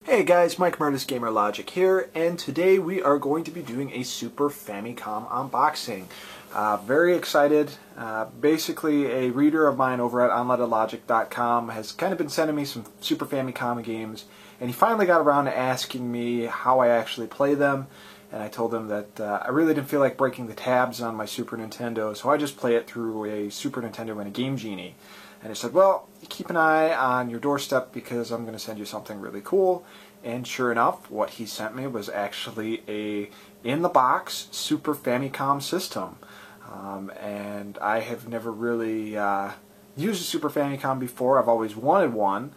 Hey guys, Mike Murtis Gamer Logic here, and today we are going to be doing a Super Famicom unboxing. Very excited. Basically, a reader of mine over at OnlineLogic.com has kind of been sending me some Super Famicom games, and he finally got around to asking me how I actually play them. And I told him that I really didn't feel like breaking the tabs on my Super Nintendo, so I just play it through a Super Nintendo and a Game Genie. And he said, well, keep an eye on your doorstep because I'm going to send you something really cool. And sure enough, what he sent me was actually a in-the-box Super Famicom system. And I have never really used a Super Famicom before. I've always wanted one.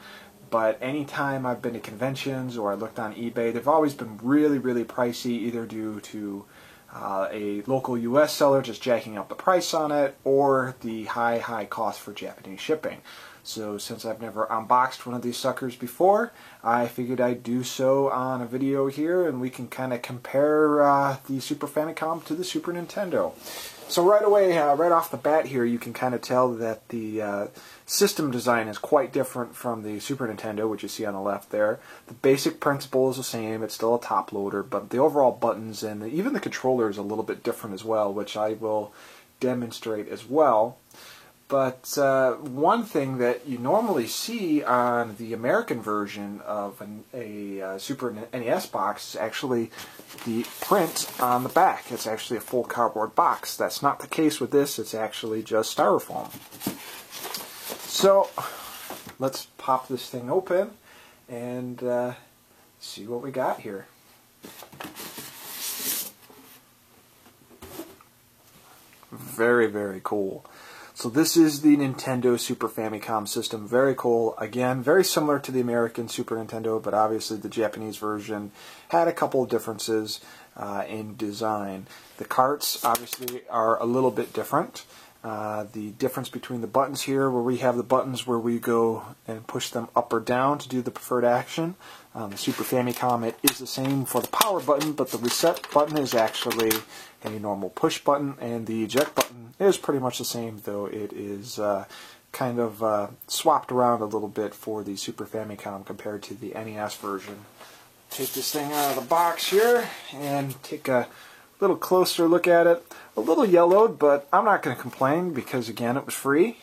But anytime I've been to conventions or I looked on eBay, they've always been really, really pricey, either due to a local US seller just jacking up the price on it, or the high cost for Japanese shipping. So since I've never unboxed one of these suckers before, I figured I'd do so on a video here, and we can kind of compare the Super Famicom to the Super Nintendo. So right away, right off the bat here, you can kind of tell that the system design is quite different from the Super Nintendo, which you see on the left there. The basic principle is the same, it's still a top loader, but the overall buttons and even the controller is a little bit different as well, which I will demonstrate as well. But one thing that you normally see on the American version of a Super NES box is actually the print on the back. It's actually a full cardboard box. That's not the case with this. It's actually just styrofoam. So let's pop this thing open and see what we got here. Very, very cool. So this is the Nintendo Super Famicom system. Very cool. Again, very similar to the American Super Nintendo, but obviously the Japanese version had a couple of differences in design. The carts obviously are a little bit different. The difference between the buttons here, where we have the buttons where we go and push them up or down to do the preferred action. The Super Famicom, it is the same for the power button, but the reset button is actually a normal push button, and the eject button is pretty much the same, though it is kind of swapped around a little bit for the Super Famicom compared to the NES version. Take this thing out of the box here and take a little closer look at it. A little yellowed, but I'm not going to complain because, again, it was free.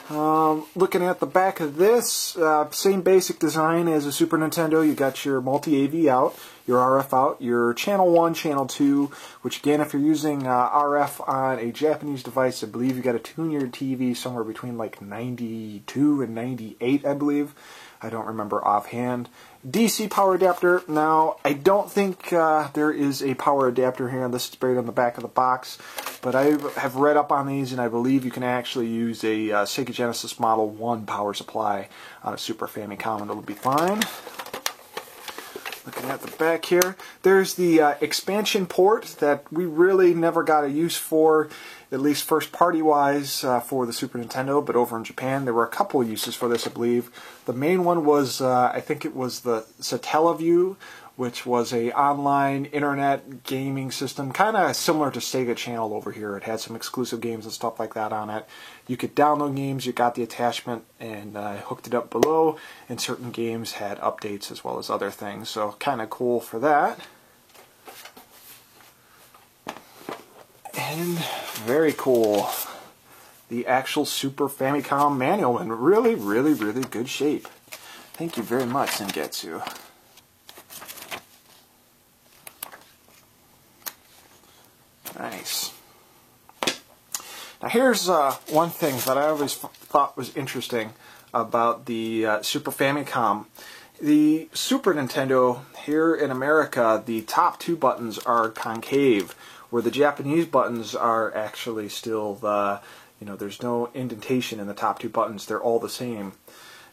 Looking at the back of this, same basic design as a Super Nintendo. You got your multi-AV out, your RF out, your channel 1, channel 2, which again, if you're using RF on a Japanese device, I believe you got to tune your TV somewhere between like 92 and 98, I believe. I don't remember offhand. DC power adapter. Now, I don't think there is a power adapter here. This is buried on the back of the box, but I have read up on these, and I believe you can actually use a Sega Genesis Model 1 power supply on a Super Famicom, and it'll be fine. Looking at the back here, there's the expansion port that we really never got a use for, at least first party wise, for the Super Nintendo, but over in Japan there were a couple uses for this, I believe. The main one was, I think it was the Satellaview, which was a online internet gaming system, kind of similar to Sega Channel over here. It had some exclusive games and stuff like that on it. You could download games, you got the attachment, and hooked it up below, and certain games had updates as well as other things, so kind of cool for that. And very cool, the actual Super Famicom manual in really, really, really good shape. Thank you very much, Sengetsu. Nice. Now here's one thing that I always thought was interesting about the Super Famicom. The Super Nintendo here in America, the top two buttons are concave, where the Japanese buttons are actually still the, there's no indentation in the top two buttons. They're all the same.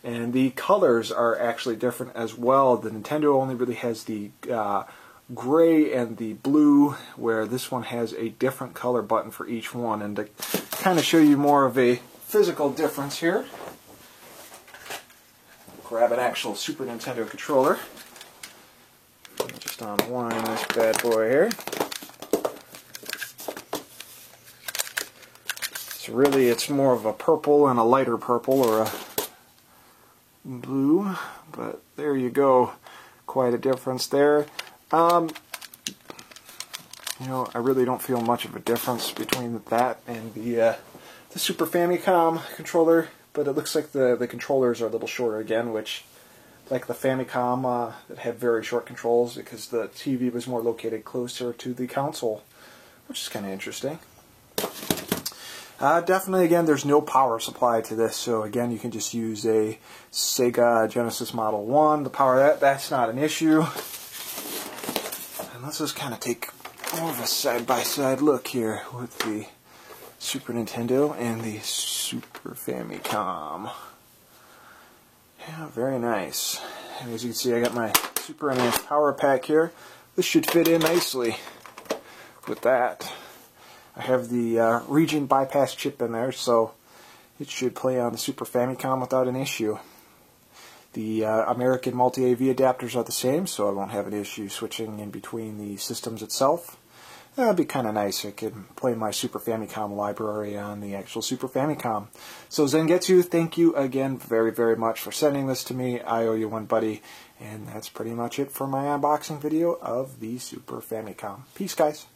And the colors are actually different as well. The Nintendo only really has the gray and the blue, where this one has a different color button for each one. And to kind of show you more of a physical difference here, grab an actual Super Nintendo controller. Just unwind this bad boy here. So really it's more of a purple and a lighter purple, or a blue, but there you go. quite a difference there. You know, I really don't feel much of a difference between that and the Super Famicom controller, but it looks like the controllers are a little shorter again, which, like the Famicom, it had very short controls because the TV was more located closer to the console, which is kind of interesting. Definitely, again, there's no power supply to this, so again, you can just use a Sega Genesis Model 1 to power that. That's not an issue. And let's just kind of take more of a side-by-side look here with the Super Nintendo and the Super Famicom. Yeah, very nice. And as you can see, I got my Super NES Power Pack here. This should fit in nicely with that. I have the region bypass chip in there, so it should play on the Super Famicom without an issue. The American multi-AV adapters are the same, so I won't have an issue switching in between the systems itself. That'd be kind of nice. I could play my Super Famicom library on the actual Super Famicom. So Zangetsu, thank you again very, very much for sending this to me. I owe you one, buddy. And that's pretty much it for my unboxing video of the Super Famicom. Peace, guys.